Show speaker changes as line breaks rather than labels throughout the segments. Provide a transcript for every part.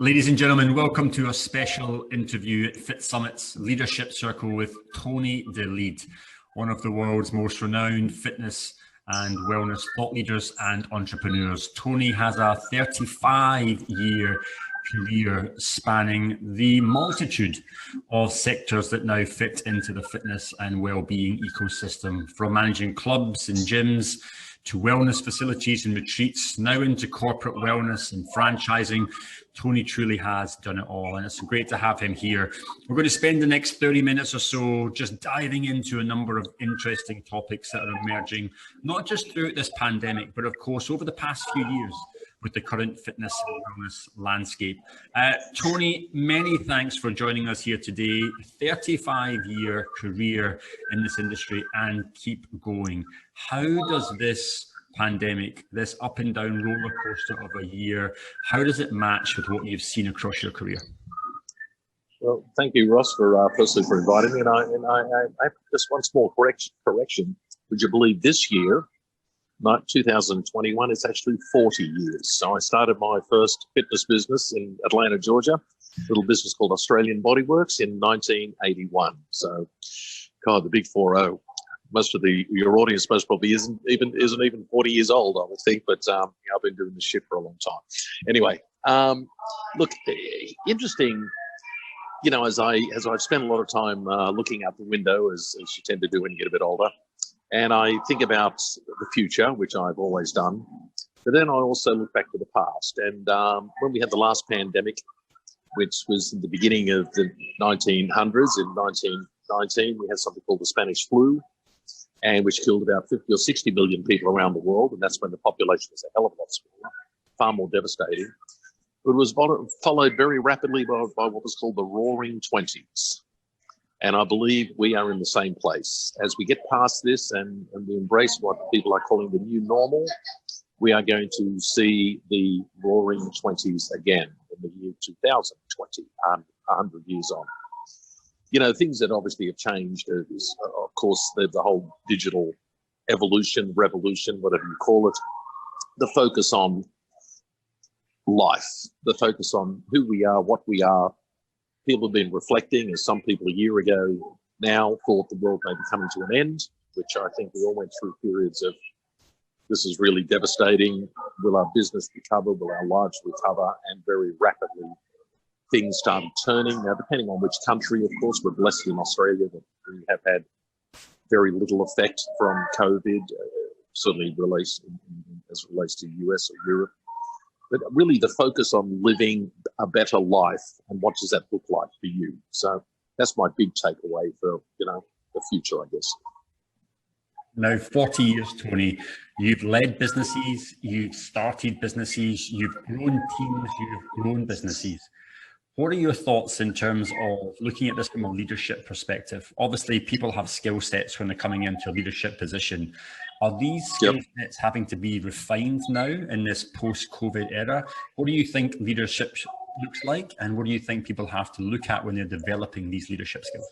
Ladies and gentlemen, welcome to a special interview at Fit Summit's Leadership Circle with Tony de Leede, one of the world's most renowned fitness and wellness thought leaders and entrepreneurs. Tony has a 35-year career spanning the multitude of sectors that now fit into the fitness and well-being ecosystem, from managing clubs and gyms to wellness facilities and retreats, now into corporate wellness and franchising. Tony truly has done it all, and it's great to have him here. We're going to spend the next 30 minutes or so just diving into a number of interesting topics that are emerging, not just throughout this pandemic, but of course over the past few years with the current fitness and wellness landscape. Tony, many thanks for joining us here today. 35-year career in this industry and keep going. How does this pandemic, this up and down roller coaster of a year, how does it match with what you've seen across your career?
Well, thank you, Ross, for firstly for inviting me. And I just one small correction. Would you believe this year, 2021, it's actually 40 years. So I started my first fitness business in Atlanta, Georgia, a little business called Australian Bodyworks in 1981. So, God, the big 4-0. Most of your audience most probably isn't even 40 years old, I would think, but I've been doing this shit for a long time. Anyway, look, interesting. You know, as I've spent a lot of time looking out the window, as you tend to do when you get a bit older, and I think about the future, which I've always done, but then I also look back to the past. And when we had the last pandemic, which was in the beginning of the 1900s, in 1919, we had something called the Spanish flu, and which killed about 50 or 60 million people around the world. And that's when the population was a hell of a lot smaller, far more devastating. It was followed very rapidly by what was called the Roaring Twenties. And I believe we are in the same place. As we get past this and we embrace what people are calling the new normal, we are going to see the Roaring Twenties again in the year 2020, 100 years on. You know, things that obviously have changed is, of course, the whole digital evolution, revolution, whatever you call it, the focus on life, the focus on who we are, what we are. People have been reflecting, as some people a year ago now thought the world may be coming to an end, which I think we all went through periods of, this is really devastating. Will our business recover? Will our lives recover? And very rapidly, things started turning. Now, depending on which country, of course, we're blessed in Australia that we have had very little effect from COVID, certainly as it relates to the US or Europe. But really the focus on living a better life and what does that look like for you? So that's my big takeaway for, the future, I guess.
Now, 40 years, Tony, you've led businesses, you've started businesses, you've grown teams, you've grown businesses. What are your thoughts in terms of looking at this from a leadership perspective? Obviously, people have skill sets when they're coming into a leadership position. Are these skill sets having to be refined now in this post-COVID era? What do you think leadership looks like? And what do you think people have to look at when they're developing these leadership skills?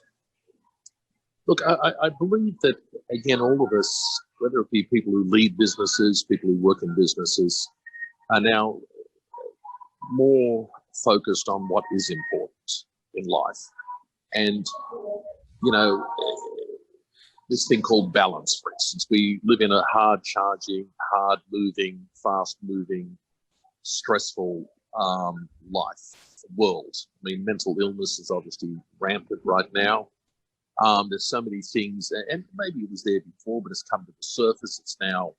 Look, I believe that, again, all of us, whether it be people who lead businesses, people who work in businesses, are now more focused on what is important in life. And, this thing called balance, for instance, we live in a hard charging, hard moving, fast moving, stressful world. I mean, mental illness is obviously rampant right now. There's so many things, and maybe it was there before, but it's come to the surface. It's now,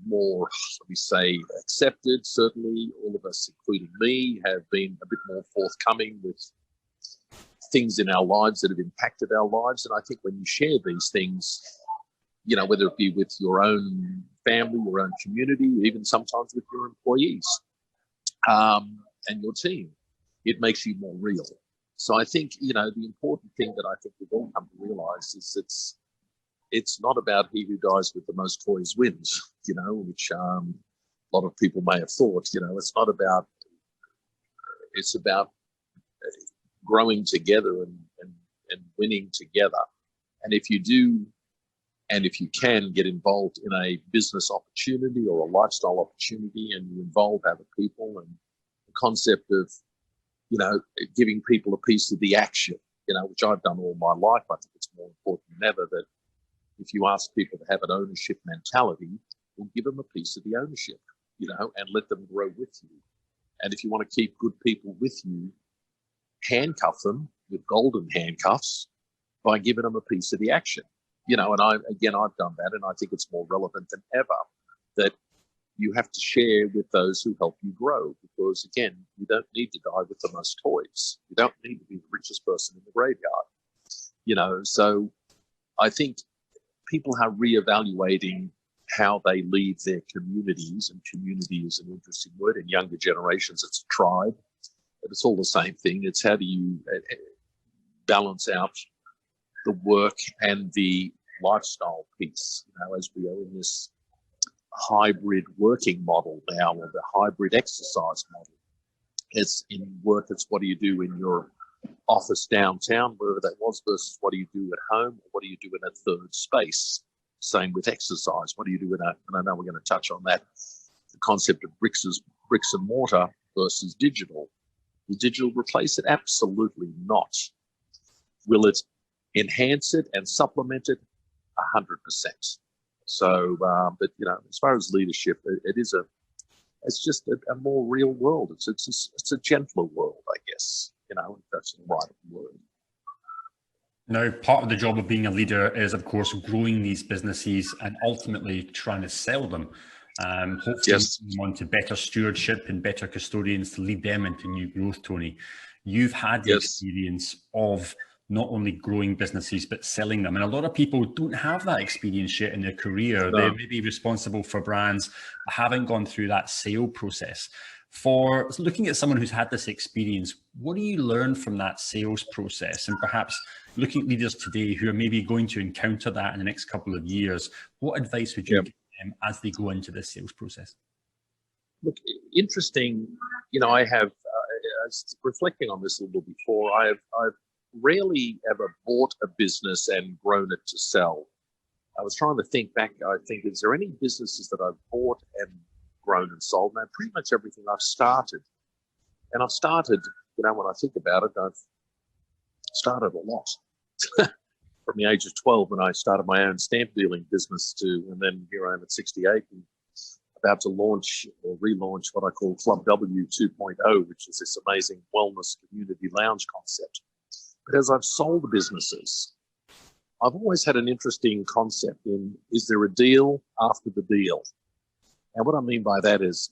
more, let me say, accepted. Certainly all of us, including me, have been a bit more forthcoming with things in our lives that have impacted our lives. And I think when you share these things, whether it be with your own family, your own community, even sometimes with your employees and your team, it makes you more real. So I think, the important thing that I think we've all come to realize is it's not about he who dies with the most toys wins, which a lot of people may have thought. It's not about, it's about growing together and winning together. And if you do, and if you can get involved in a business opportunity or a lifestyle opportunity and you involve other people and concept of, you know, giving people a piece of the action, you know, which I've done all my life. I think it's more important than ever that if you ask people to have an ownership mentality, we'll give them a piece of the ownership, you know, and let them grow with you. And if you want to keep good people with you, handcuff them with golden handcuffs by giving them a piece of the action, you know. And I've done that, and I think it's more relevant than ever that you have to share with those who help you grow, because again, you don't need to die with the most toys. You don't need to be the richest person in the graveyard, you know. So I think people are reevaluating how they lead their communities, and community is an interesting word. In younger generations, it's a tribe, but it's all the same thing. It's how do you balance out the work and the lifestyle piece, you know, as we are in this hybrid working model now, or the hybrid exercise model. It's in work, it's what do you do in your office downtown, wherever that was, versus what do you do at home, or what do you do in a third space. Same with exercise. What do you do in a, and I know we're going to touch on that, the concept of bricks and mortar versus digital. Will digital replace it? Absolutely not. Will it enhance it and supplement it? 100%. So, but you know, as far as leadership, it's just a more real world. It's a gentler world, I guess. You know, if that's the right word.
Now, part of the job of being a leader is, of course, growing these businesses and ultimately trying to sell them. Hopefully,
yes.
on to better stewardship and better custodians to lead them into new growth, Tony. You've had the experience of not only growing businesses, but selling them. And a lot of people don't have that experience yet in their career. No. They may be responsible for brands, but haven't gone through that sale process. For looking at someone who's had this experience, what do you learn from that sales process? And perhaps looking at leaders today who are maybe going to encounter that in the next couple of years, what advice would you give them as they go into this sales process?
Look, interesting, you know, I have, reflecting on this a little before, I've rarely ever bought a business and grown it to sell. I was trying to think back, is there any businesses that I've bought and grown and sold? Now, pretty much everything I've started. And I've started, you know, when I think about it, I've started a lot. From the age of 12 when I started my own stamp dealing business and then here I am at 68 and about to launch or relaunch what I call Club W 2.0, which is this amazing wellness community lounge concept. But as I've sold businesses, I've always had an interesting concept in, is there a deal after the deal? And what I mean by that is,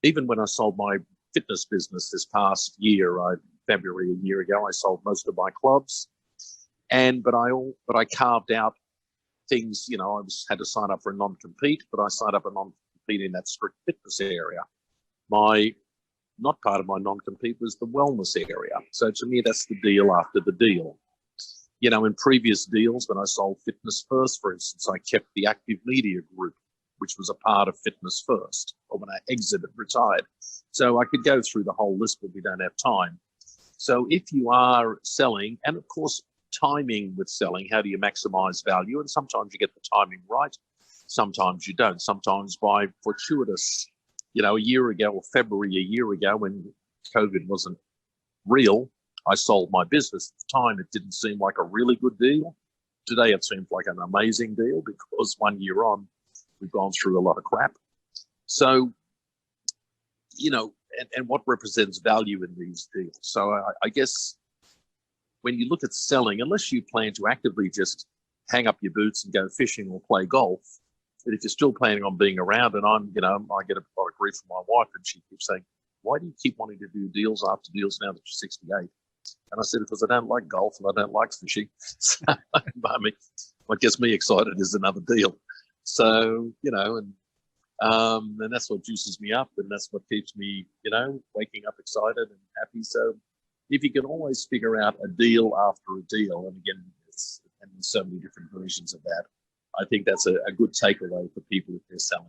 even when I sold my fitness business this past year, February a year ago, I sold most of my clubs. But I carved out things, you know, had to sign up for a non-compete, but I signed up a non-compete in that strict fitness area. Not part of my non-compete was the wellness area. So to me, that's the deal after the deal. You know, in previous deals, when I sold Fitness First, for instance, I kept the Active Media Group, which was a part of Fitness First, or when I retired. So I could go through the whole list, but we don't have time. So if you are selling, and of course, timing with selling, how do you maximize value? And sometimes you get the timing right, sometimes you don't. Sometimes by fortuitous, you know, a year ago or February a year ago when COVID wasn't real, I sold my business. At the time, it didn't seem like a really good deal. Today, it seems like an amazing deal because 1 year on, we've gone through a lot of crap. So, you know, and what represents value in these deals? So I guess when you look at selling, unless you plan to actively just hang up your boots and go fishing or play golf, but if you're still planning on being around, and I get a lot of grief from my wife, and she keeps saying, why do you keep wanting to do deals after deals now that you're 68? And I said, because I don't like golf and I don't like fishing. So, I mean, what gets me excited is another deal. So, you know, and that's what juices me up, and that's what keeps me, you know, waking up excited and happy. So if you can always figure out a deal after a deal, and again, and there's so many different versions of that, I think that's a good takeaway for people if they're selling.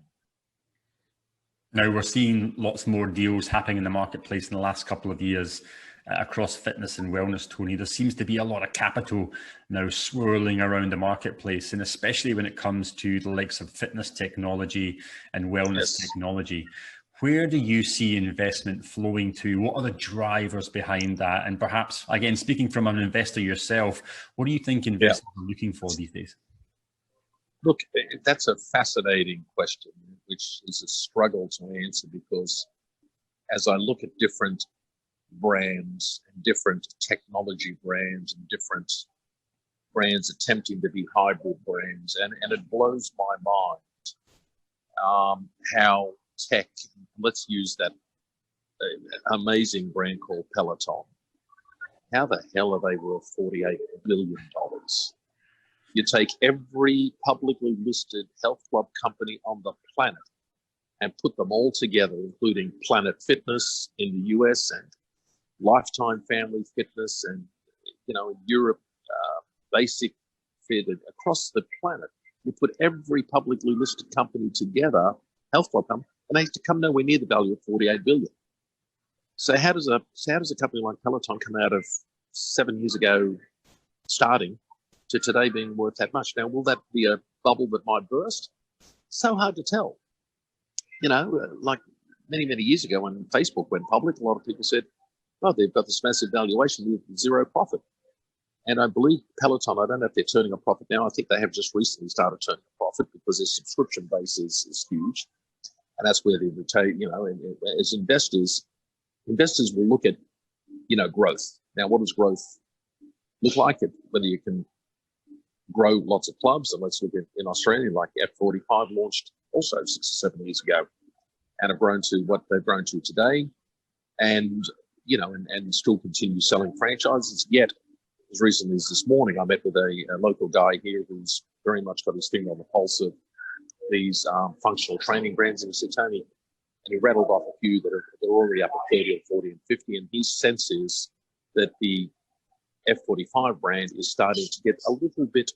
Now, we're seeing lots more deals happening in the marketplace in the last couple of years across fitness and wellness, Tony. There seems to be a lot of capital now swirling around the marketplace, and especially when it comes to the likes of fitness technology and wellness technology. Where do you see investment flowing to? What are the drivers behind that? And perhaps, again, speaking from an investor yourself, what do you think investors are looking for these days?
Look, that's a fascinating question, which is a struggle to answer, because as I look at different brands and different technology brands and different brands attempting to be hybrid brands, and it blows my mind how tech, let's use that amazing brand called Peloton. How the hell are they worth $48 billion? You take every publicly listed health club company on the planet and put them all together, including Planet Fitness in the US and Lifetime Family Fitness, and in Europe, Basic Fit, across the planet. You put every publicly listed company together, health club company, and they come nowhere near the value of $48 billion. So how does a company like Peloton come out of 7 years ago starting to today being worth that much? Now, will that be a bubble that might burst? So hard to tell. Like many years ago when Facebook went public, a lot of people said, oh, they've got this massive valuation with zero profit. And I believe Peloton, I don't know if they're turning a profit now. I think they have just recently started turning a profit because their subscription base is huge. And that's where they retain, as investors will look at, growth. Now, what does growth look like? Whether you can grow lots of clubs, and let's look at in Australia, like F45 launched also 6 or 7 years ago and have grown to what they've grown to today, and and still continue selling franchises. Yet as recently as this morning, I met with a local guy here who's very much got his finger on the pulse of these functional training brands, and he said, Tony, and he rattled off a few that they're already up at 30 and 40 and 50, and his sense is that the F45 brand is starting to get a little bit,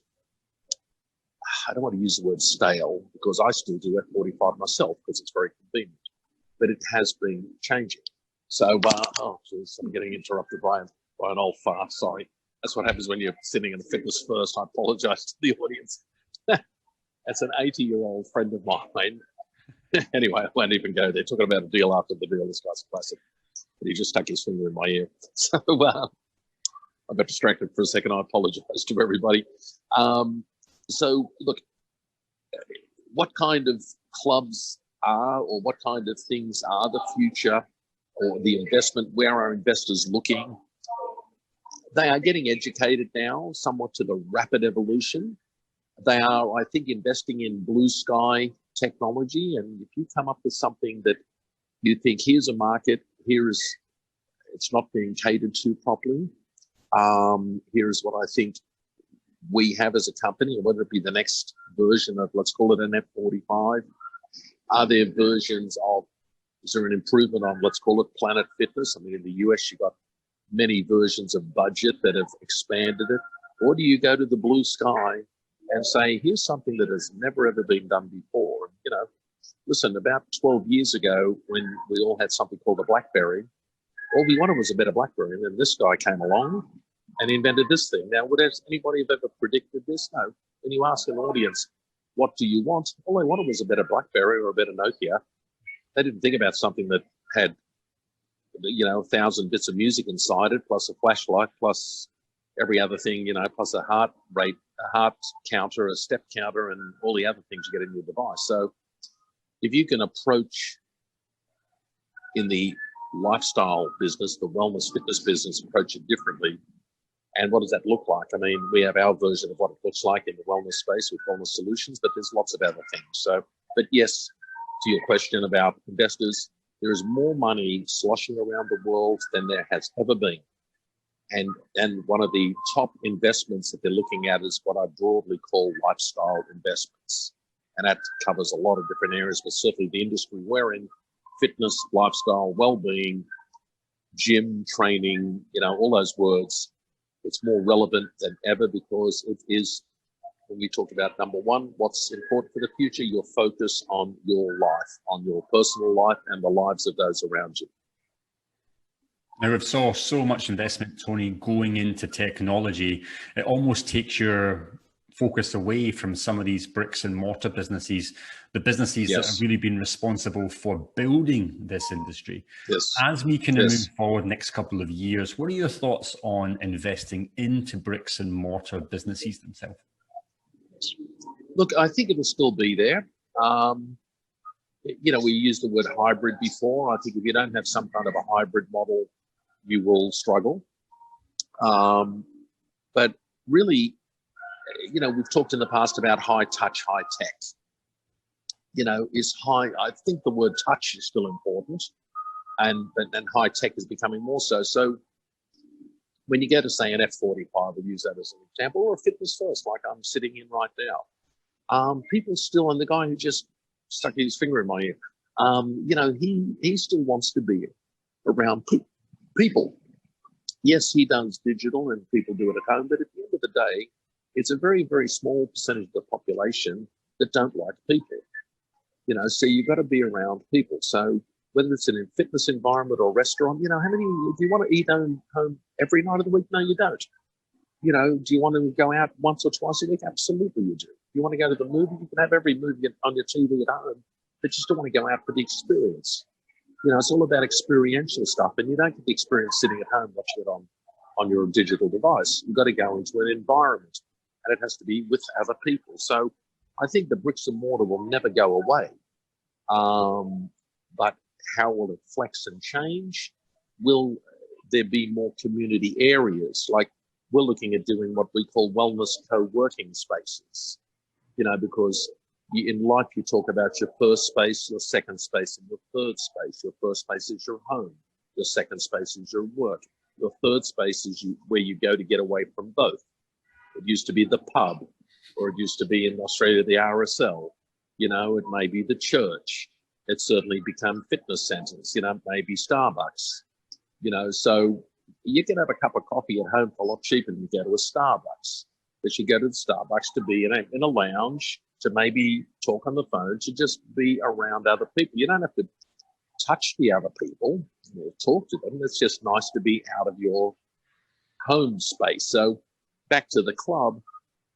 I don't want to use the word stale, because I still do F45 myself because it's very convenient, but it has been changing. So, oh, geez, I'm getting interrupted by an old fart. Sorry. That's what happens when you're sitting in a Fitness First. I apologize to the audience. That's an 80-year-old friend of mine. Anyway, I won't even go there. Talking about a deal after the deal. This guy's a classic. But he just stuck his finger in my ear. So I got distracted for a second. I apologize to everybody. So, look, what kind of clubs are, or what kind of things are the future or the investment? Where are investors looking? They are getting educated now, somewhat to the rapid evolution. They are, I think, investing in blue sky technology. And if you come up with something that you think, here's a market, it's not being catered to properly. Here's what I think we have as a company, whether it be the next version of, let's call it an F45. Are there versions of, is there an improvement on, let's call it Planet Fitness? I mean, in the US, you got many versions of budget that have expanded it. Or do you go to the blue sky and say, here's something that has never ever been done before? Listen, about 12 years ago, when we all had something called a BlackBerry, all we wanted was a better BlackBerry. And then this guy came along and invented this thing. Now, would anybody have ever predicted this? No. When you ask an audience, what do you want? All they wanted was a better BlackBerry or a better Nokia. They didn't think about something that had 1,000 bits of music inside it, plus a flashlight, plus every other thing, plus a heart rate, a heart counter, a step counter, and all the other things you get in your device. So if you can approach in the lifestyle business, the wellness fitness business, approach it differently. And what does that look like? I mean, we have our version of what it looks like in the wellness space with Wellness Solutions, but there's lots of other things. So, but yes, to your question about investors, there is more money sloshing around the world than there has ever been. And one of the top investments that they're looking at is what I broadly call lifestyle investments. And that covers a lot of different areas, but certainly the industry we're in, fitness, lifestyle, well-being, gym, training, all those words, it's more relevant than ever, because it is, when you talk about number one, what's important for the future, your focus on your life, on your personal life and the lives of those around you.
Now, we've saw so much investment, Tony, going into technology. It almost takes your focus away from some of these bricks and mortar businesses, the businesses that have really been responsible for building this industry. As we can move forward next couple of years, what are your thoughts on investing into bricks and mortar businesses themselves?
Look, I think it'll still be there. You know, we used the word hybrid before. I think if you don't have some kind of a hybrid model, you will struggle. But really, you know, we've talked in the past about high touch, high tech. You know, I think the word touch is still important, and high tech is becoming more so. So when you go to, say, an F45, we'll use that as an example, or a Fitness First, like I'm sitting in right now, people still, and the guy who just stuck his finger in my ear, you know, he still wants to be around people. Yes, he does digital and people do it at home, but at the end of the day, it's a very, very small percentage of the population that don't like people. You know, so you've got to be around people. So whether it's in a fitness environment or restaurant, you know, do you want to eat home every night of the week? No, you don't. You know, do you want to go out once or twice a week? Absolutely you do. You want to go to the movie? You can have every movie on your TV at home, but you still want to go out for the experience. You know, it's all about experiential stuff, and you don't get the experience sitting at home watching it on your digital device. You've got to go into an environment, and it has to be with other people. So I think the bricks and mortar will never go away. But how will it flex and change? Will there be more community areas? Like, we're looking at doing what we call wellness co-working spaces, you know, because in life you talk about your first space, your second space, and your third space. Your first space is your home. Your second space is your work. Your third space is where you go to get away from both. It used to be the pub, or it used to be in Australia the RSL. You know, it may be the church. It's certainly become fitness centres. You know, it may be Starbucks. You know, so you can have a cup of coffee at home for a lot cheaper than you go to a Starbucks. But you go to the Starbucks to be in a lounge, to maybe talk on the phone, to just be around other people. You don't have to touch the other people or talk to them. It's just nice to be out of your home space. So back to the club,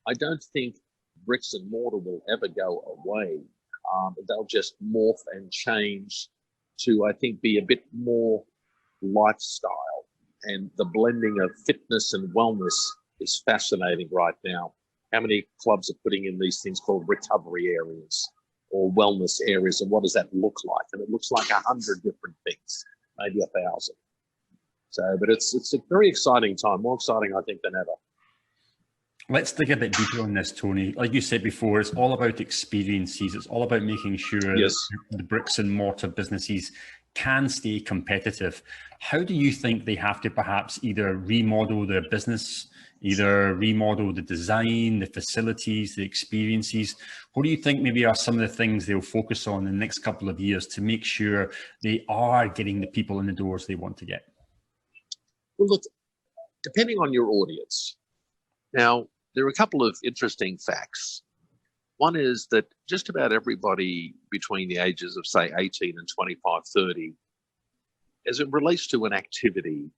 I don't think bricks and mortar will ever go away. They'll just morph and change to, I think, be a bit more lifestyle. And the blending of fitness and wellness is fascinating right now. How many clubs are putting in these things called recovery areas or wellness areas, and what does that look like? And it looks like 100 different things, maybe 1,000. So, but it's a very exciting time, more exciting, I think, than ever.
Let's dig a bit deeper on this, Tony. Like you said before, it's all about experiences. It's all about making sure that the bricks and mortar businesses can stay competitive. How do you think they have to perhaps either remodel their business, either remodel the design, the facilities, the experiences? What do you think maybe are some of the things they'll focus on in the next couple of years to make sure they are getting the people in the doors they want to get?
Well, look, depending on your audience. Now, there are a couple of interesting facts. One is that just about everybody between the ages of, say, 18 and 25, 30, as it relates to an activity,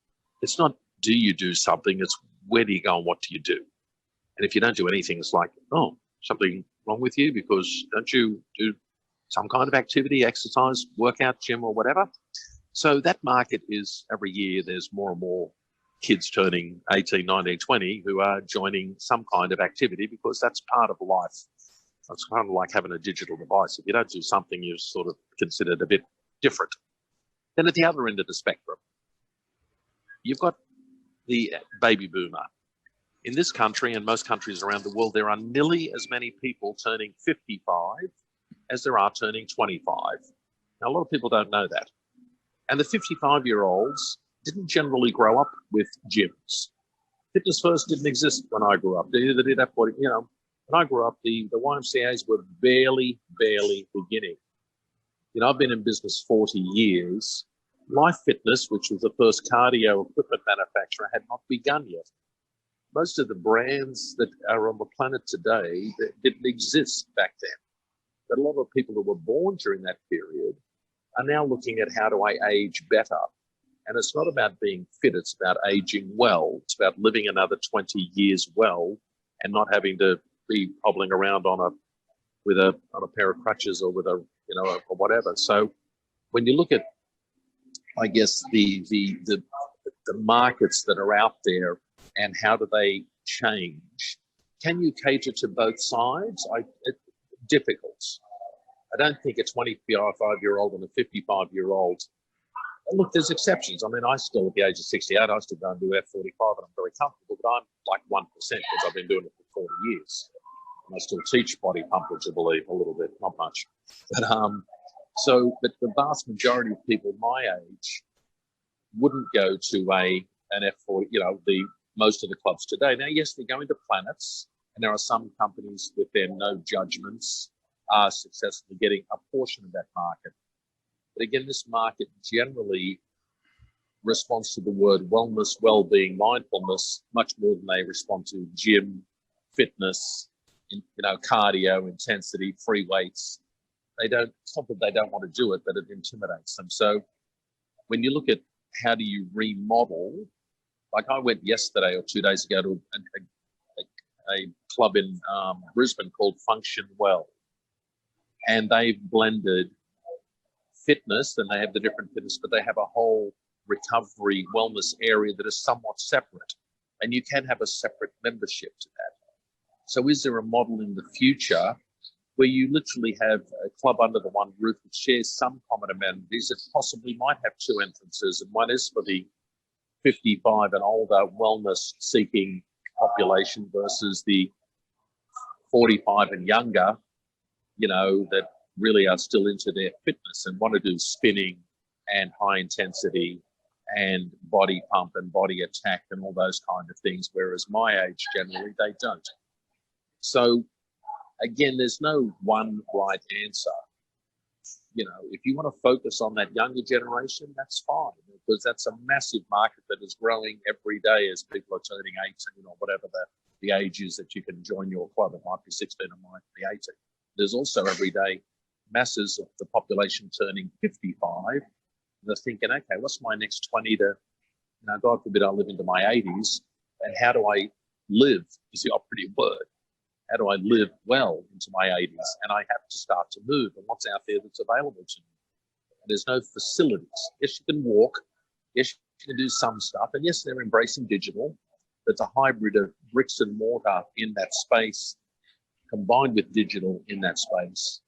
it's not do you do something, it's where do you go and what do you do? And if you don't do anything, it's like, oh, something wrong with you because don't you do some kind of activity, exercise, workout, gym or whatever? So that market is, every year there's more and more kids turning 18, 19, 20 who are joining some kind of activity because that's part of life. It's kind of like having a digital device. If you don't do something, you're sort of considered a bit different. Then at the other end of the spectrum, you've got the baby boomer. In this country and most countries around the world, there are nearly as many people turning 55 as there are turning 25. Now, a lot of people don't know that. And the 55-year-olds didn't generally grow up with gyms. Fitness First didn't exist when I grew up. They did have, you know, when I grew up, the YMCAs were barely beginning. You know, I've been in business 40 years. Life Fitness, which was the first cardio equipment manufacturer, had not begun yet. Most of the brands that are on the planet today didn't exist back then. But a lot of people who were born during that period are now looking at how do I age better? And it's not about being fit, it's about aging well. It's about living another 20 years well and not having to be hobbling around on a pair of crutches or with a or whatever. So when you look at, I guess, the markets that are out there and how do they change, can you cater to both sides? Difficult. I don't think a 25-year-old and a 55-year-old. Look, there's exceptions. I mean, I still, at the age of 68, I still go and do F45 and I'm very comfortable, but I'm like 1% because I've been doing it for 40 years. And I still teach body pump, which I believe a little bit, not much. But but the vast majority of people my age wouldn't go to an F40, most of the clubs today. Now, yes, they're going to Planets, and there are some companies with their no judgments are successfully getting a portion of that market. But again, this market generally responds to the word wellness, well-being, mindfulness much more than they respond to gym, fitness, cardio, intensity, free weights. It's not that they don't want to do it, but it intimidates them. So when you look at how do you remodel, like I went yesterday or 2 days ago to a club in Brisbane called Function Well, and they've blended fitness, and they have the different fitness, but they have a whole recovery wellness area that is somewhat separate, and you can have a separate membership to that. So is there a model in the future where you literally have a club under the one roof that shares some common amenities that possibly might have two entrances, and one is for the 55 and older wellness seeking population versus the 45 and younger, that really are still into their fitness and want to do spinning and high intensity and body pump and body attack and all those kind of things, whereas my age generally they don't. So again, there's no one right answer. If you want to focus on that younger generation, that's fine, because that's a massive market that is growing every day as people are turning 18 or whatever the age is that you can join your club. It might be 16, it might be 18. There's also every day masses of the population turning 55. They're thinking, okay, what's my next 20 to, God forbid I live into my 80s, and how do I live is the operative word. How do I live well into my 80s? And I have to start to move, and what's out there that's available to me? And there's no facilities. Yes, you can walk. Yes, you can do some stuff. And yes, they're embracing digital. It's a hybrid of bricks and mortar in that space combined with digital in that space.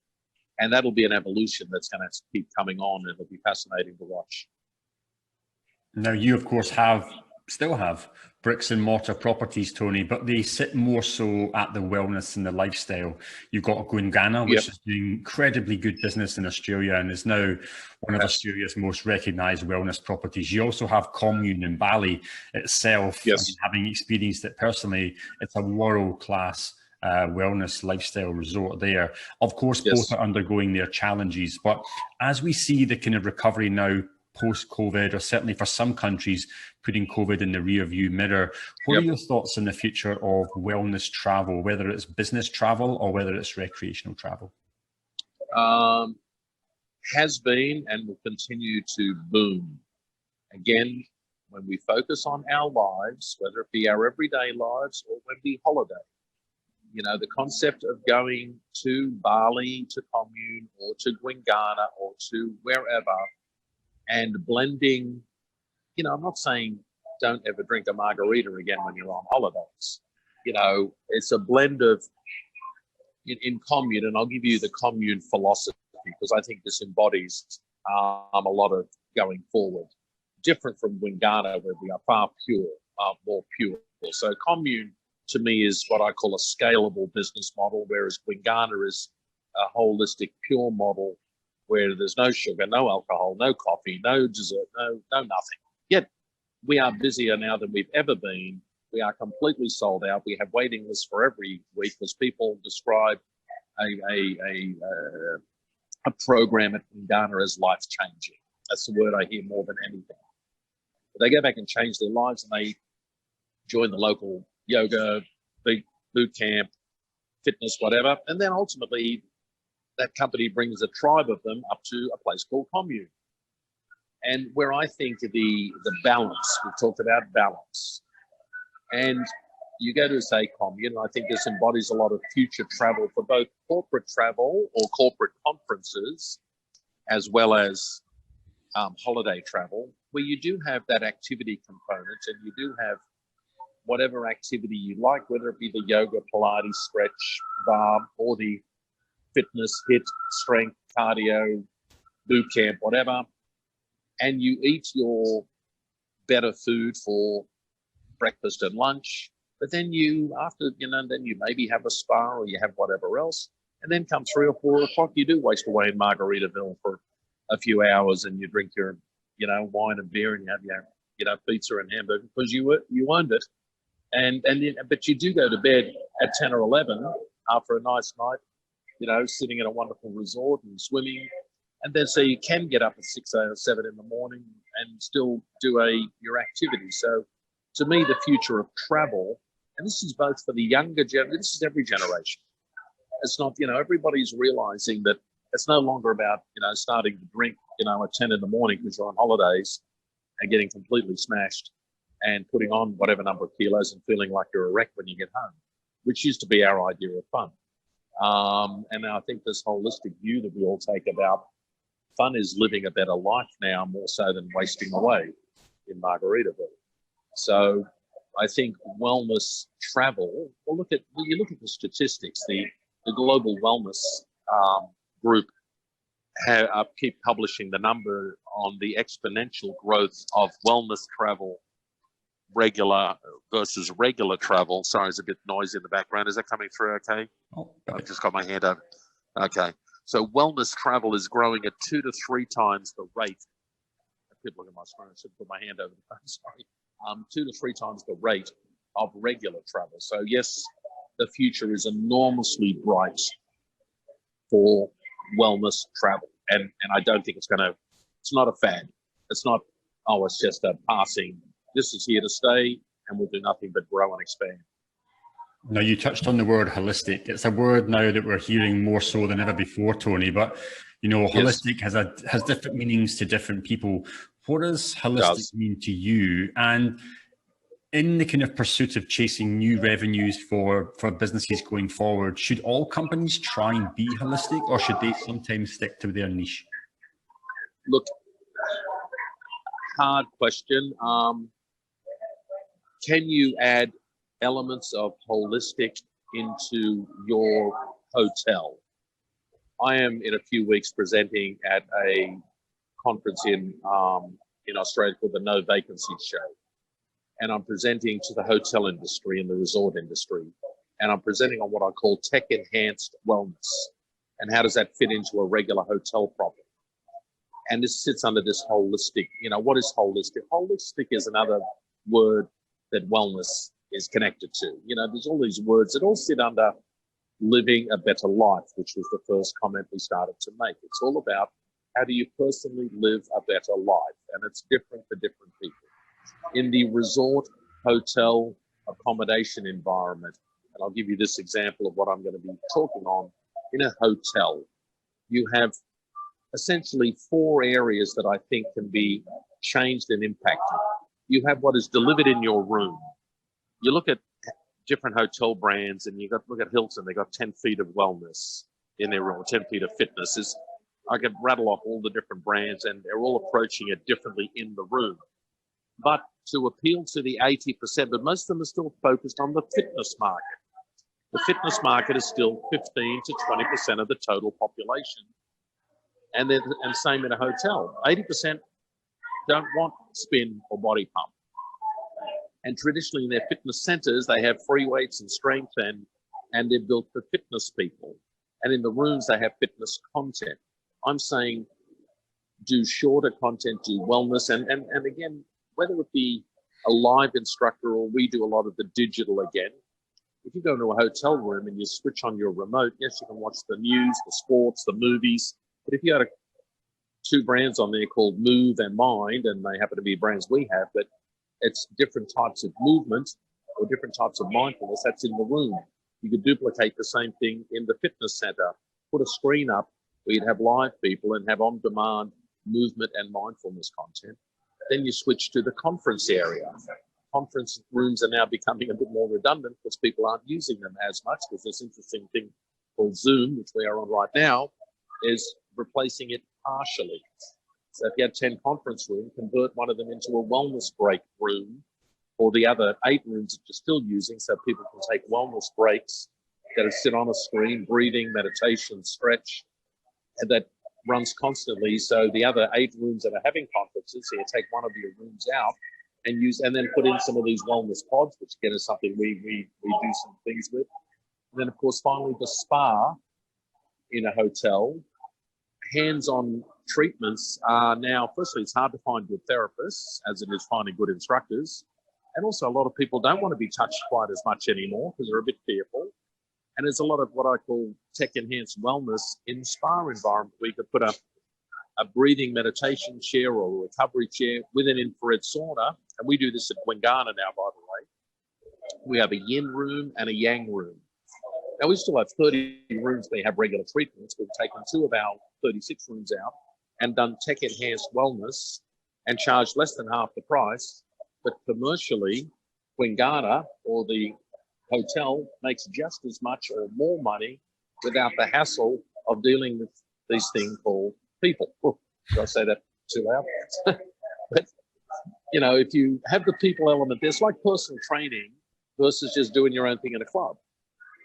And that'll be an evolution that's going to keep coming on, and it'll be fascinating to watch.
Now, you, of course, still have bricks and mortar properties, Tony, but they sit more so at the wellness and the lifestyle. You've got Gwingana, which is doing incredibly good business in Australia and is now one of Australia's most recognised wellness properties. You also have Commune in Bali itself.
Yes.
Having experienced it personally, it's a world-class wellness lifestyle resort there. Of course, both are undergoing their challenges, but as we see the kind of recovery now post-COVID, or certainly for some countries putting COVID in the rear view mirror, what are your thoughts on the future of wellness travel, whether it's business travel or whether it's recreational travel?
Has been and will continue to boom. Again, when we focus on our lives, whether it be our everyday lives or when we holiday, the concept of going to Bali, to Commune, or to Gwingana, or to wherever, and blending, I'm not saying don't ever drink a margarita again when you're on holidays. It's a blend of, in Commune, and I'll give you the Commune philosophy, because I think this embodies a lot of going forward. Different from Gwingana, where we are far more pure. So Commune, to me, is what I call a scalable business model, whereas Gwingana is a holistic, pure model where there's no sugar, no alcohol, no coffee, no dessert, no nothing. Yet we are busier now than we've ever been. We are completely sold out. We have waiting lists for every week, because people describe a program at Gwingana as life-changing. That's the word I hear more than anything. But they go back and change their lives, and they join the local yoga, boot camp, fitness, whatever. And then ultimately that company brings a tribe of them up to a place called Commune. And where I think the balance, we've talked about balance. And you go to say commune, I think this embodies a lot of future travel for both corporate travel or corporate conferences, as well as holiday travel, where you do have that activity component and you do have whatever activity you like, whether it be the yoga, Pilates, stretch, bar, or the fitness, HIIT, strength, cardio, boot camp, whatever, and you eat your better food for breakfast and lunch, but then you, after, then you maybe have a spa or you have whatever else, and then come 3 or 4 o'clock, you do waste away in Margaritaville for a few hours and you drink your, wine and beer and you have your, pizza and hamburger because you earned it. But you do go to bed at 10 or 11 after a nice night, sitting in a wonderful resort and swimming. And then so you can get up at 6 or 7 in the morning and still do your activity. So to me, the future of travel, and this is both for the younger generation, this is every generation. It's not, everybody's realizing that it's no longer about, starting to drink, at 10 in the morning because you're on holidays and getting completely smashed and putting on whatever number of kilos and feeling like you're a wreck when you get home, which used to be our idea of fun. And I think this holistic view that we all take about fun is living a better life now more so than wasting away in Margaritaville. So I think wellness travel, well, you look at the statistics, the Global Wellness Group keep publishing the number on the exponential growth of wellness travel, regular versus regular travel. Sorry, it's a bit noisy in the background. Is that coming through okay?
Oh,
I've just got my hand over. Okay. So wellness travel is growing at 2 to 3 times the rate. People look at my screen. I should put my hand over the phone. Sorry. 2 to 3 times the rate of regular travel. So yes, the future is enormously bright for wellness travel, and I don't think it's not a fad. It's not, it's just a passing. This is here to stay, and we'll do nothing but grow and expand.
Now, you touched on the word holistic. It's a word now that we're hearing more so than ever before, Tony, but holistic has different meanings to different people. What does holistic mean to you? And in the kind of pursuit of chasing new revenues for businesses going forward, should all companies try and be holistic, or should they sometimes stick to their niche?
Look, hard question. Can you add elements of holistic into your hotel? I am in a few weeks presenting at a conference in Australia called the No Vacancy Show. And I'm presenting to the hotel industry and the resort industry. And I'm presenting on what I call tech-enhanced wellness. And how does that fit into a regular hotel problem? And this sits under this holistic, what is holistic? Holistic is another word that wellness is connected to. There's all these words that all sit under living a better life, which was the first comment we started to make. It's all about how do you personally live a better life? And it's different for different people. In the resort, hotel, accommodation environment, and I'll give you this example of what I'm going to be talking on. In a hotel, you have essentially 4 areas that I think can be changed and impacted. You have what is delivered in your room. You look at different hotel brands and look at Hilton, they got 10 feet of wellness in their room, 10 feet of fitness. I could rattle off all the different brands and they're all approaching it differently in the room. But to appeal to the 80%, but most of them are still focused on the fitness market. The fitness market is still 15 to 20% of the total population. And same in a hotel. 80% don't want spin or body pump. And traditionally in their fitness centers, they have free weights and strength and they're built for fitness people. And in the rooms, they have fitness content. I'm saying do shorter content, do wellness. And again, whether it be a live instructor or we do a lot of the digital again, if you go into a hotel room and you switch on your remote, yes, you can watch the news, the sports, the movies. But if you had 2 brands on there called Move and Mind, and they happen to be brands we have, but it's different types of movement or different types of mindfulness, that's in the room. You could duplicate the same thing in the fitness center, put a screen up where you'd have live people and have on-demand movement and mindfulness content. Then you switch to the conference area. conference rooms are now becoming a bit more redundant because people aren't using them as much, because this interesting thing called Zoom, which we are on right now, is replacing it partially. So if you had 10 conference rooms, convert one of them into a wellness break room, or the other 8 rooms that you're still using, so people can take wellness breaks that sit on a screen, breathing, meditation, stretch, and that runs constantly. So the other 8 rooms that are having conferences, so you take one of your rooms out and use, and then put in some of these wellness pods, which again is something we do some things with. And then of course, finally the spa in a hotel. Hands-on treatments are now, firstly, it's hard to find good therapists as it is finding good instructors. And also a lot of people don't want to be touched quite as much anymore because they're a bit fearful. And there's a lot of what I call tech-enhanced wellness in spa environment, where you could put a breathing meditation chair or a recovery chair with an infrared sauna. And we do this at Wingana now, by the way. We have a yin room and a yang room. Now, we still have 30 rooms where we have regular treatments. We've taken 2 of our 36 rooms out and done tech-enhanced wellness and charged less than half the price. But commercially, Wingana or the hotel makes just as much or more money without the hassle of dealing with these things called people. Oh, did I say that too loud? But, you know, if you have the people element, there's like personal training versus just doing your own thing in a club.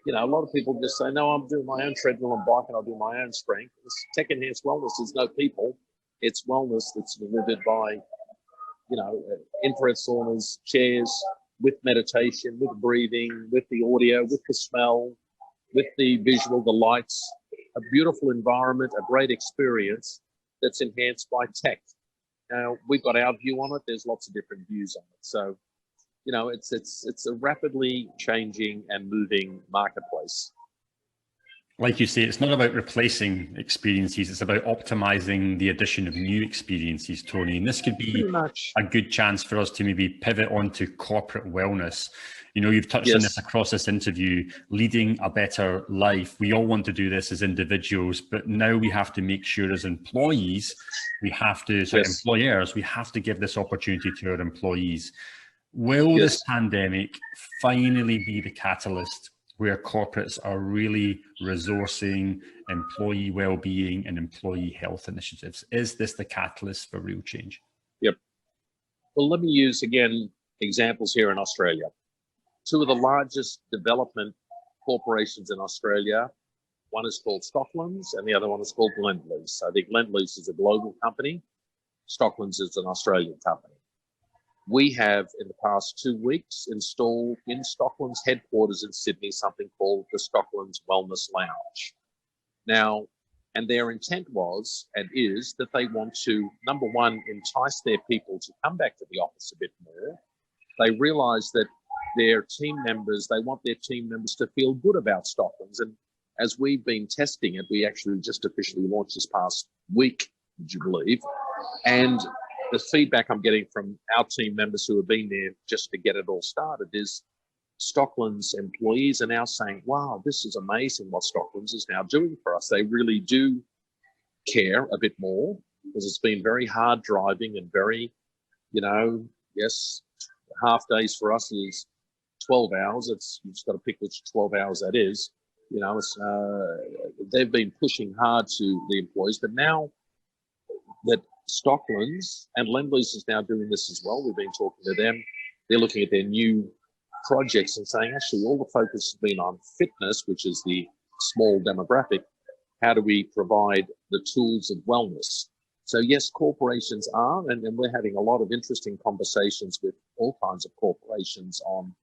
You know, a lot of people just say, no, I'm doing my own treadmill and bike and I'll do my own strength. This tech-enhanced wellness is no people. It's wellness that's delivered by, you know, infrared saunas, chairs, with meditation, with breathing, with the audio, with the smell, with the visual, the lights, a beautiful environment, a great experience that's enhanced by tech. Now, we've got our view on it. There's lots of different views on it. So, you know, it's a rapidly changing and moving marketplace.
Like you say, it's not about replacing experiences, it's about optimizing the addition of new experiences, Tony. And this could be a good chance for us to maybe pivot onto corporate wellness. You know, you've touched on this across this interview, leading a better life. We all want to do this as individuals, but now we have to make sure as employees, we have to, employers, we have to give this opportunity to our employees. Will this pandemic finally be the catalyst where corporates are really resourcing employee well-being and employee health initiatives? Is this the catalyst for real change?
Yep. Well, let me use, again, examples here in Australia. 2 of the largest development corporations in Australia, one is called Stocklands and the other one is called Lendlease. I think Lendlease is a global company. Stocklands is an Australian company. We have, in the past 2 weeks, installed in Stockland's headquarters in Sydney something called the Stockland's Wellness Lounge. Now, and their intent was and is that they want to, number one, entice their people to come back to the office a bit more. They realise that their team members, they want their team members to feel good about Stockland's. And as we've been testing it, we actually just officially launched this past week, would you believe? And the feedback I'm getting from our team members who have been there just to get it all started is Stockland's employees are now saying, wow, this is amazing what Stockland's is now doing for us. They really do care a bit more because it's been very hard driving and very, you know, yes, half days for us is 12 hours. You've just got to pick which 12 hours that is. You know, it's, they've been pushing hard to the employees, but now that Stocklands and Lendlease is now doing this as well. We've been talking to them. They're looking at their new projects and saying, actually, all the focus has been on fitness, which is the small demographic. How do we provide the tools of wellness? So yes, corporations are, and we're having a lot of interesting conversations with all kinds of corporations on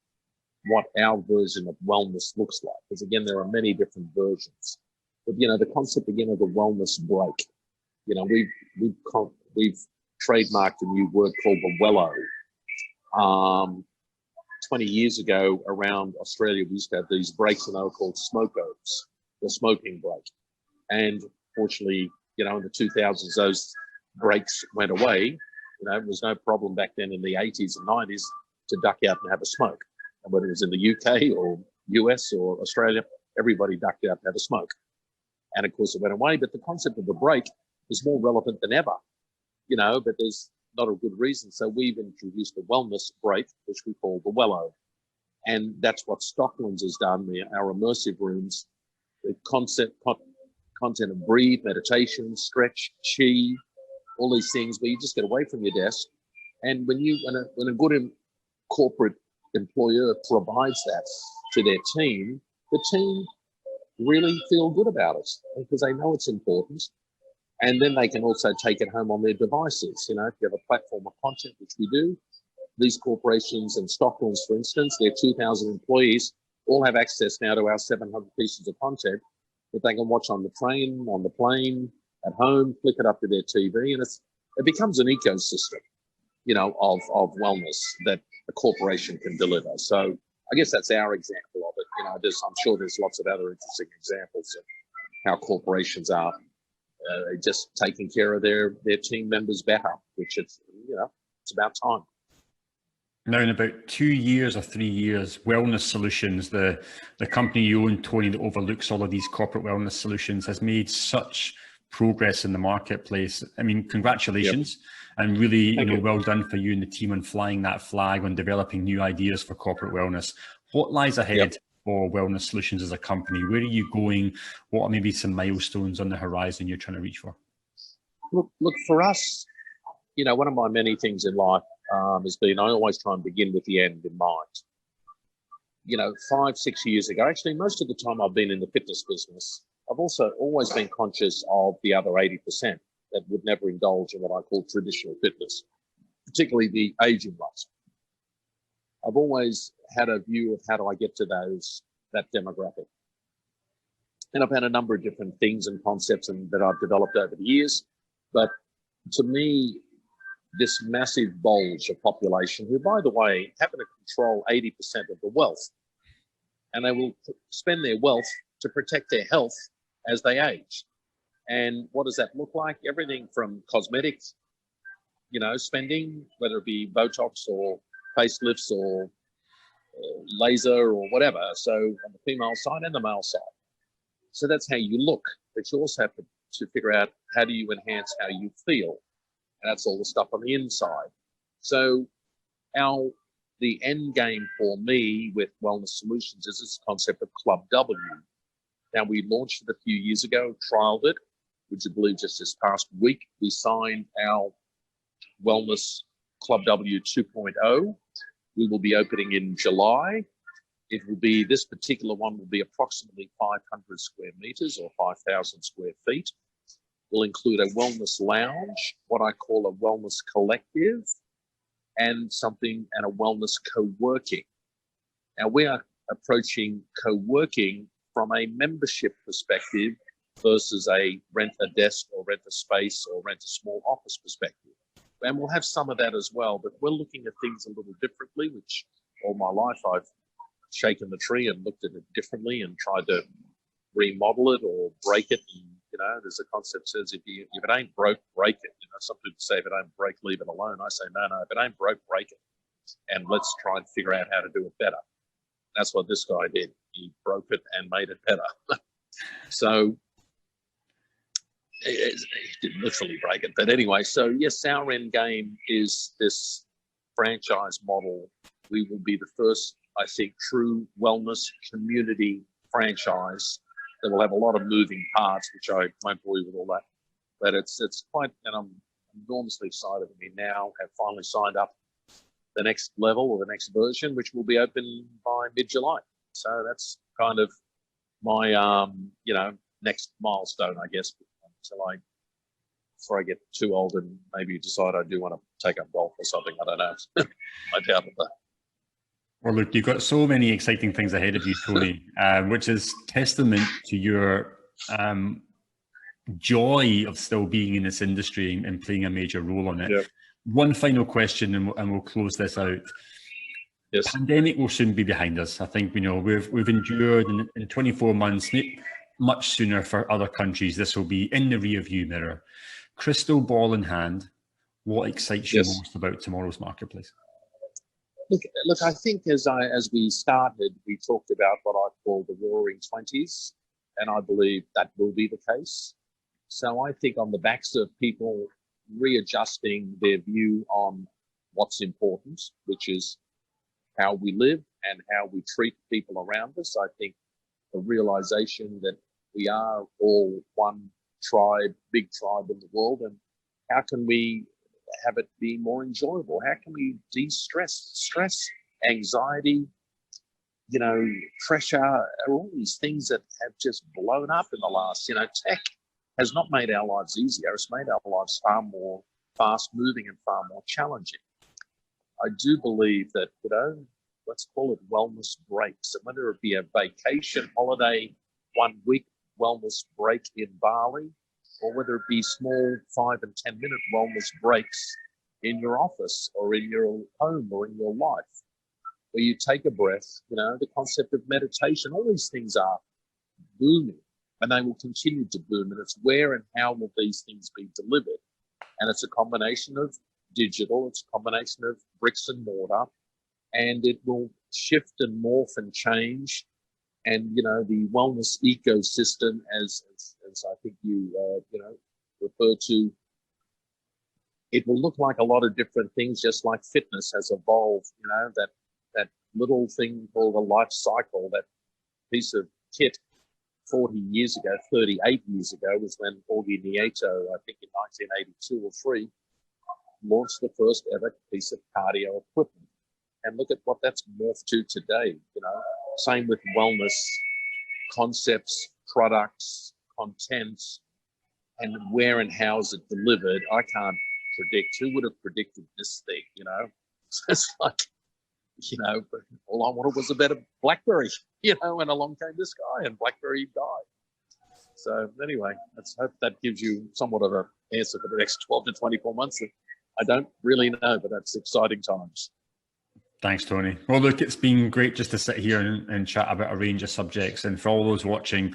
what our version of wellness looks like. Because again, there are many different versions. But, you know, the concept again of the wellness break. You know, we've trademarked a new word called the Wello. 20 years ago around Australia, we used to have these breaks and they were called smokos, the smoking break. And fortunately, you know, in the 2000s, those breaks went away. You know, it was no problem back then in the 80s and 90s to duck out and have a smoke. And whether it was in the UK or US or Australia, everybody ducked out to have a smoke. And of course it went away, but the concept of the break is more relevant than ever, you know, but there's not a good reason. So we've introduced a wellness break, which we call the Wello. And that's what Stocklands has done, our immersive rooms, the content of breathe, meditation, stretch, chi, all these things where you just get away from your desk. And when a good corporate employer provides that to their team, the team really feel good about it because they know it's important. And then they can also take it home on their devices. You know, if you have a platform of content, which we do, these corporations and Stocklands, for instance, their 2,000 employees all have access now to our 700 pieces of content that they can watch on the train, on the plane, at home, flick it up to their TV, and it becomes an ecosystem, you know, of wellness that a corporation can deliver. So I guess that's our example of it. You know, I'm sure there's lots of other interesting examples of how corporations are just taking care of their team members better, which it's about time.
Now, in about 2 years or 3 years, Wellness Solutions, the company you own, Tony, that overlooks all of these corporate wellness solutions, has made such progress in the marketplace. I mean, congratulations. Yep. And really, well done for you and the team on flying that flag, on developing new ideas for corporate wellness. What lies ahead for Wellness Solutions as a company? Where are you going? What are maybe some milestones on the horizon you're trying to reach for?
Look for us, one of my many things in life has been, I always try and begin with the end in mind. 5, 6 years ago, actually, most of the time I've been in the fitness business, I've also always been conscious of the other 80% that would never indulge in what I call traditional fitness, particularly the aging ones. I've always had a view of how do I get to that demographic. And I've had a number of different things and concepts that I've developed over the years. But to me, this massive bulge of population, who, by the way, happen to control 80% of the wealth, and they will spend their wealth to protect their health as they age. And what does that look like? Everything from cosmetics, spending, whether it be Botox or facelifts or laser or whatever. So on the female side and the male side. So that's how you look, but you also have to figure out how do you enhance how you feel. And that's all the stuff on the inside. So the end game for me with Wellness Solutions is this concept of Club W. Now, we launched it a few years ago, trialed it. Would you believe just this past week, we signed our Wellness Club W 2.0. We will be opening in July. This particular one will be approximately 500 square meters or 5,000 square feet. Will include a wellness lounge, what I call a wellness collective, and a wellness co-working. Now, we are approaching co-working from a membership perspective versus a rent a desk or rent a space or rent a small office perspective. And we'll have some of that as well, but we're looking at things a little differently, which all my life I've shaken the tree and looked at it differently and tried to remodel it or break it. And, there's a concept that says if it ain't broke, break it. Some people say if it ain't break, leave it alone. I say, no, if it ain't broke, break it. And let's try and figure out how to do it better. That's what this guy did. He broke it and made it better. So he didn't literally break it. But anyway, so yes, our end game is this franchise model. We will be the first, I think, true wellness community franchise that will have a lot of moving parts, which I won't bore you with all that. But it's quite, and I'm enormously excited. We now have finally signed up the next level or the next version, which will be open by mid-July. So that's kind of my, next milestone, I guess, before I get too old and maybe decide I do want to take up golf or something. I don't know. I doubt it, though.
Well, look, you've got so many exciting things ahead of you, Tony, which is testament to your joy of still being in this industry and playing a major role on it. Yep. One final question, and we'll close this out. Yes. Pandemic will soon be behind us. I think we've endured in 24 months, much sooner for other countries. This will be in the rearview mirror. Crystal ball in hand, what excites you most about tomorrow's marketplace?
Look, I think as we started, we talked about what I call the roaring 20s, and I believe that will be the case. So I think on the backs of people readjusting their view on what's important, which is how we live and how we treat people around us. I think the realization that we are all one tribe, big tribe in the world, and how can we have it be more enjoyable? How can we de-stress, stress, anxiety, pressure, are all these things that have just blown up in the last, tech has not made our lives easier. It's made our lives far more fast moving and far more challenging. I do believe that, let's call it wellness breaks. And whether it be a vacation holiday, 1 week wellness break in Bali, or whether it be small 5 and 10 minute wellness breaks in your office or in your home or in your life, where you take a breath, the concept of meditation, all these things are booming and they will continue to boom. And it's where and how will these things be delivered? And it's a combination of digital, it's a combination of bricks and mortar, and it will shift and morph and change. And, the wellness ecosystem, as I think you, refer to, it will look like a lot of different things, just like fitness has evolved, that little thing called a life cycle, that piece of kit 40 years ago, 38 years ago, was when Augie Nieto, I think in 1982 or 3, launched the first ever piece of cardio equipment. And look at what that's morphed to today, Same with wellness concepts, products, content, and where and how is it delivered. I can't predict. Who would have predicted this thing, It's like, all I wanted was a better BlackBerry, and along came this guy and BlackBerry died. So anyway, let's hope that gives you somewhat of an answer for the next 12 to 24 months. I don't really know, but that's exciting times.
Thanks, Tony. Well, look, it's been great just to sit here and chat about a range of subjects. And for all those watching,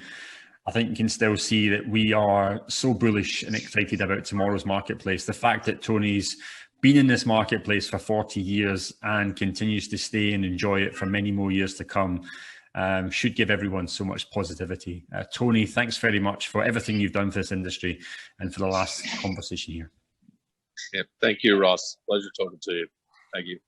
I think you can still see that we are so bullish and excited about tomorrow's marketplace. The fact that Tony's been in this marketplace for 40 years and continues to stay and enjoy it for many more years to come should give everyone so much positivity. Tony, thanks very much for everything you've done for this industry and for the last conversation here.
Yeah, thank you, Ross. Pleasure talking to you. Thank you.